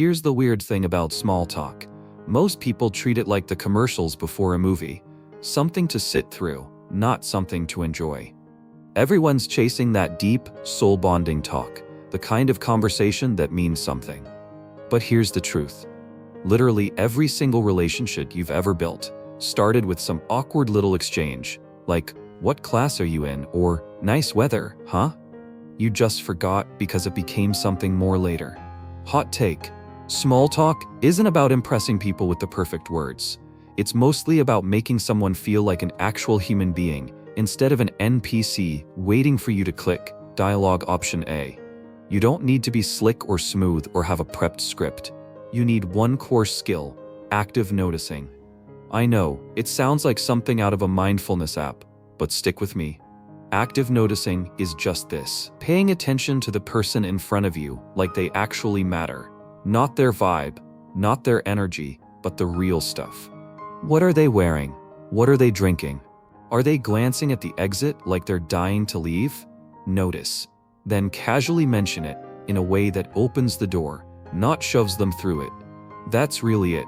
Here's the weird thing about small talk. Most people treat it like the commercials before a movie. Something to sit through, not something to enjoy. Everyone's chasing that deep, soul-bonding talk, the kind of conversation that means something. But here's the truth. Literally every single relationship you've ever built started with some awkward little exchange, like, "What class are you in?" or "Nice weather, huh?" You just forgot because it became something more later. Hot take. Small talk isn't about impressing people with the perfect words. It's mostly about making someone feel like an actual human being instead of an NPC waiting for you to click. Dialogue option A. You don't need to be slick or smooth or have a prepped script. You need one core skill: active noticing. I know, it sounds like something out of a mindfulness app, but stick with me. Active noticing is just this: paying attention to the person in front of you like they actually matter. Not their vibe, not their energy, but the real stuff. What are they wearing? What are they drinking? Are they glancing at the exit like they're dying to leave? Notice. Then casually mention it in a way that opens the door, not shoves them through it. That's really it.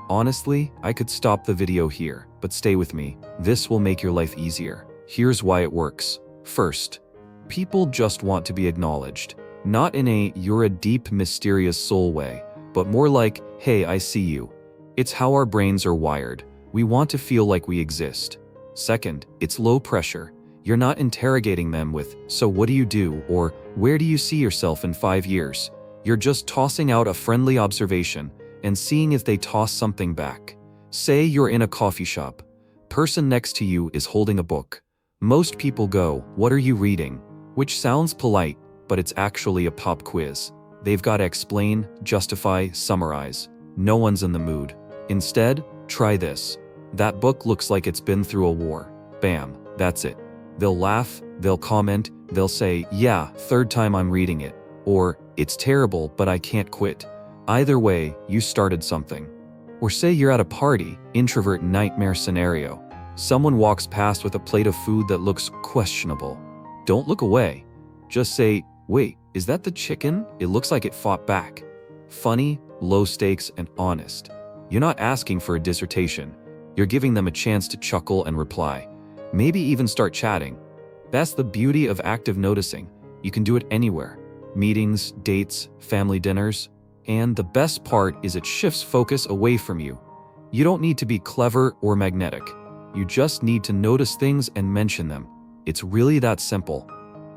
Honestly, I could stop the video here, but stay with me. This will make your life easier. Here's why it works. First, people just want to be acknowledged. Not in a "you're a deep, mysterious soul" way, but more like, "Hey, I see you." It's how our brains are wired. We want to feel like we exist. Second, it's low pressure. You're not interrogating them with, "So what do you do?" or "Where do you see yourself in 5 years?" You're just tossing out a friendly observation and seeing if they toss something back. Say you're in a coffee shop. Person next to you is holding a book. Most people go, "What are you reading?" Which sounds polite, but it's actually a pop quiz. They've got to explain, justify, summarize. No one's in the mood. Instead, try this. "That book looks like it's been through a war." Bam, that's it. They'll laugh, they'll comment, they'll say, "Yeah, third time I'm reading it." Or, "It's terrible, but I can't quit." Either way, you started something. Or say you're at a party, introvert nightmare scenario. Someone walks past with a plate of food that looks questionable. Don't look away. Just say, "Wait, is that the chicken? It looks like it fought back." Funny, low stakes, and honest. You're not asking for a dissertation. You're giving them a chance to chuckle and reply. Maybe even start chatting. That's the beauty of active noticing. You can do it anywhere. Meetings, dates, family dinners. And the best part is it shifts focus away from you. You don't need to be clever or magnetic. You just need to notice things and mention them. It's really that simple.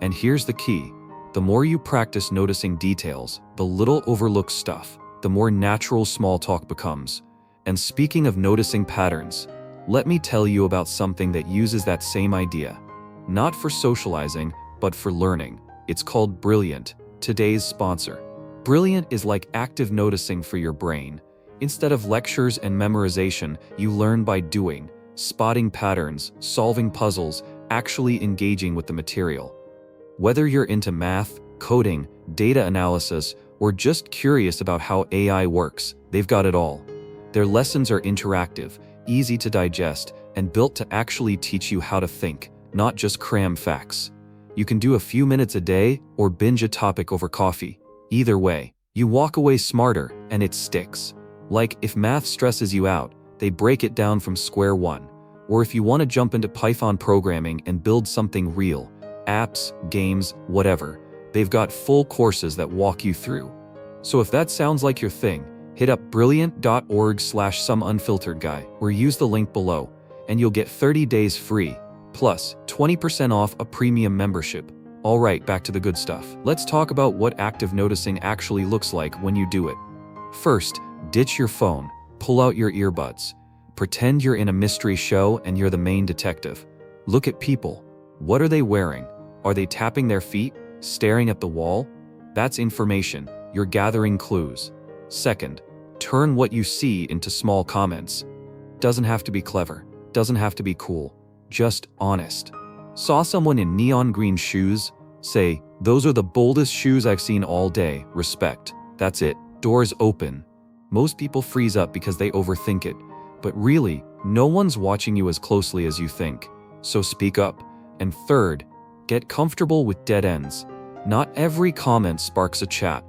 And here's the key. The more you practice noticing details, the little overlooked stuff, the more natural small talk becomes. And speaking of noticing patterns, let me tell you about something that uses that same idea. Not for socializing, but for learning. It's called Brilliant, today's sponsor. Brilliant is like active noticing for your brain. Instead of lectures and memorization, you learn by doing, spotting patterns, solving puzzles, actually engaging with the material. Whether you're into math, coding, data analysis, or just curious about how AI works, they've got it all. Their lessons are interactive, easy to digest, and built to actually teach you how to think, not just cram facts. You can do a few minutes a day or binge a topic over coffee. Either way, you walk away smarter and it sticks. Like if math stresses you out, they break it down from square one. Or if you want to jump into Python programming and build something real, apps, games, whatever, they've got full courses that walk you through. So if that sounds like your thing, hit up brilliant.org/someunfilteredguy or use the link below, and you'll get 30 days free, plus 20% off a premium membership. All right, back to the good stuff. Let's talk about what active noticing actually looks like when you do it. First, ditch your phone, pull out your earbuds. Pretend you're in a mystery show and you're the main detective. Look at people. What are they wearing? Are they tapping their feet, staring at the wall? That's information. You're gathering clues. Second, turn what you see into small comments. Doesn't have to be clever, doesn't have to be cool, just honest. Saw someone in neon green shoes? Say, "Those are the boldest shoes I've seen all day, respect." That's it. Doors open. Most people freeze up because they overthink it. But really, no one's watching you as closely as you think. So speak up. And third, get comfortable with dead ends. Not every comment sparks a chat.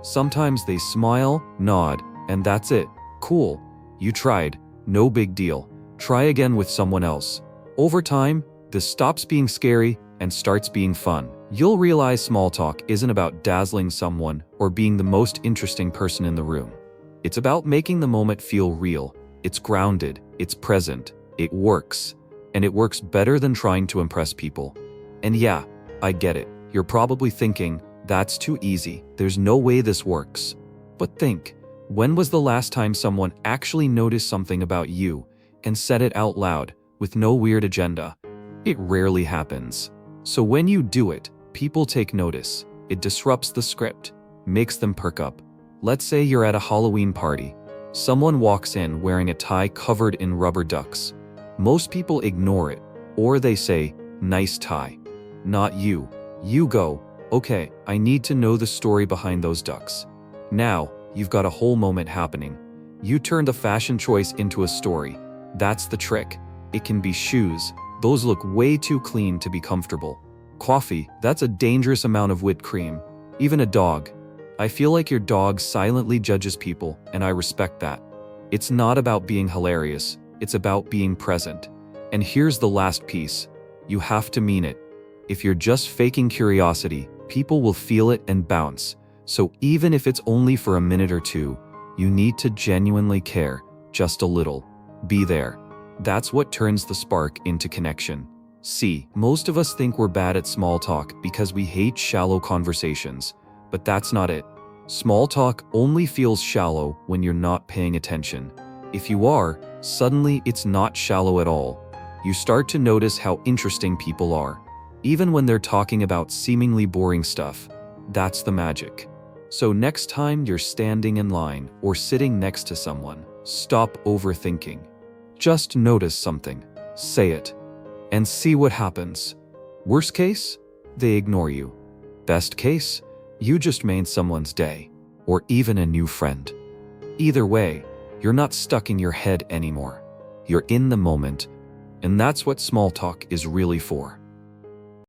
Sometimes they smile, nod, and that's it. Cool. You tried. No big deal. Try again with someone else. Over time, this stops being scary and starts being fun. You'll realize small talk isn't about dazzling someone or being the most interesting person in the room. It's about making the moment feel real. It's grounded, it's present, it works. And it works better than trying to impress people. And yeah, I get it. You're probably thinking, that's too easy. There's no way this works. But think, when was the last time someone actually noticed something about you and said it out loud with no weird agenda? It rarely happens. So when you do it, people take notice. It disrupts the script, makes them perk up. Let's say you're at a Halloween party. Someone walks in wearing a tie covered in rubber ducks. Most people ignore it, or they say, "Nice tie." Not you. You go, "Okay, I need to know the story behind those ducks." Now, you've got a whole moment happening. You turn the fashion choice into a story. That's the trick. It can be shoes. Those look way too clean to be comfortable. Coffee, that's a dangerous amount of whipped cream. Even a dog. I feel like your dog silently judges people, and I respect that. It's not about being hilarious. It's about being present. And here's the last piece. You have to mean it. If you're just faking curiosity, people will feel it and bounce. So even if it's only for a minute or two, you need to genuinely care, just a little. Be there. That's what turns the spark into connection. See, most of us think we're bad at small talk because we hate shallow conversations, but that's not it. Small talk only feels shallow when you're not paying attention. If you are, suddenly it's not shallow at all. You start to notice how interesting people are, even when they're talking about seemingly boring stuff. That's the magic. So next time you're standing in line or sitting next to someone, stop overthinking. Just notice something, say it, and see what happens. Worst case, they ignore you. Best case, you just made someone's day, or even a new friend. Either way, you're not stuck in your head anymore. You're in the moment, and that's what small talk is really for.